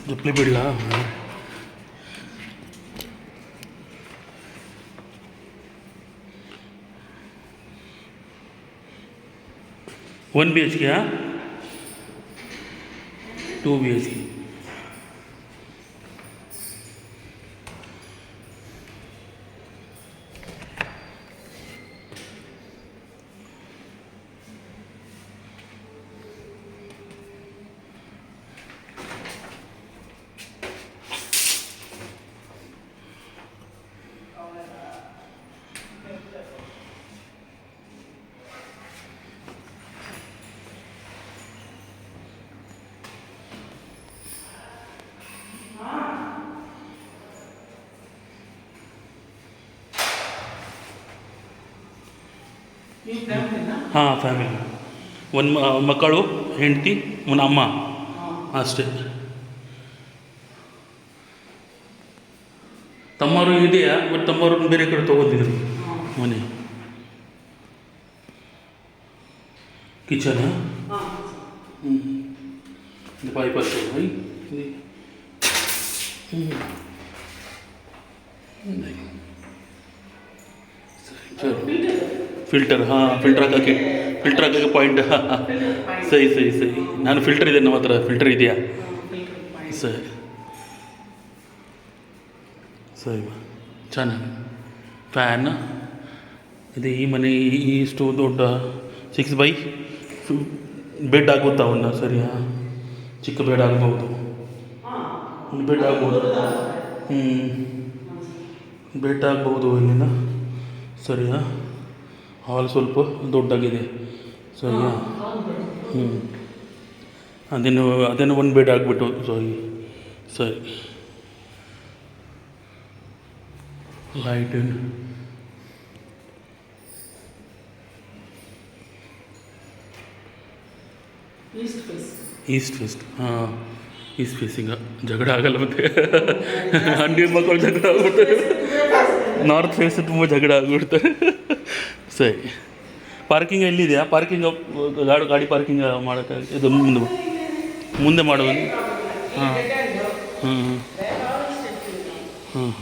ಜಪ್ಲಿ ಬಿಡಲ. 1 BHK, 2 BHK. ಹಾಂ, family. ಒಂದು ಮಕ್ಕಳು, ಹೆಂಡತಿ, ಒಂದು ಅಮ್ಮ, ಅಷ್ಟೇ. ತಮ್ಮವರು ಇದೆಯಾ? ಬಟ್ ತಮ್ಮವ್ರನ್ನ ಬೇರೆ ಕಡೆ ತೊಗೊಂಡಿದ್ರು ಮನೆ. ಕಿಚನ್ ಪೈಪ್ ಆಗ್ತದೆ. ಫಿಲ್ಟರ್, ಹಾಂ, ಫಿಲ್ಟರ್ ಹಾಕೋಕ್ಕೆ ಪಾಯಿಂಟ್. ಸರಿ ಸರಿ ಸರಿ. ನಾನು ಫಿಲ್ಟರ್ ಇದೆ ನಮ್ಮ ಹತ್ರ. ಫಿಲ್ಟರ್ ಇದೆಯಾ? ಸರಿ ಸರಿ. ಚೆನ್ನಾಗಿ ಫ್ಯಾನ್ ಇದೆ. ಈ ಮನೆ ಇಷ್ಟು ದೊಡ್ಡ 6x ಬೆಡ್ ಆಗುತ್ತಾ? ಒಂದು ಸರಿಯಾ? ಚಿಕ್ಕ ಬೆಡ್ ಆಗ್ಬೋದು. ಬೆಡ್ ಆಗ್ಬೋದು. ಬೆಡ್ ಆಗ್ಬೋದು ಇಲ್ಲಿಂದ. ಸರಿಯಾ? ಹಾಲ್ ಸ್ವಲ್ಪ ದೊಡ್ಡಾಗಿದೆ. ಸರಿಯಾ? ಅದೇನು ಒಂದು ಬೆಡ್ ಆಗಿಬಿಟ್ಟು. ಸರಿ. Light East faced. ಹಾಂ, ಈಸ್ಟ್ ಫೇಸಿಂಗ. ಜಗಳ ಆಗಲ್ಲ ಮತ್ತೆ. ಹಂಡಿ ಮಕ್ಕಳು ಜಗಳ ಆಗ್ಬಿಡ್ತಾರೆ. ನಾರ್ತ್ ಫೇಸ್ ತುಂಬ ಜಗಳ ಆಗ್ಬಿಡ್ತಾರೆ. ಸರಿ. ಪಾರ್ಕಿಂಗ್ ಎಲ್ಲಿದೆಯಾ? ಪಾರ್ಕಿಂಗ್ ಗಾಡಿ ಪಾರ್ಕಿಂಗ್ ಮಾಡೋಕ್ಕೆ ಇದು ಮುಂದೆ ಮಾಡುವ. ಹಾಂ ಹಾಂ ಹಾಂ.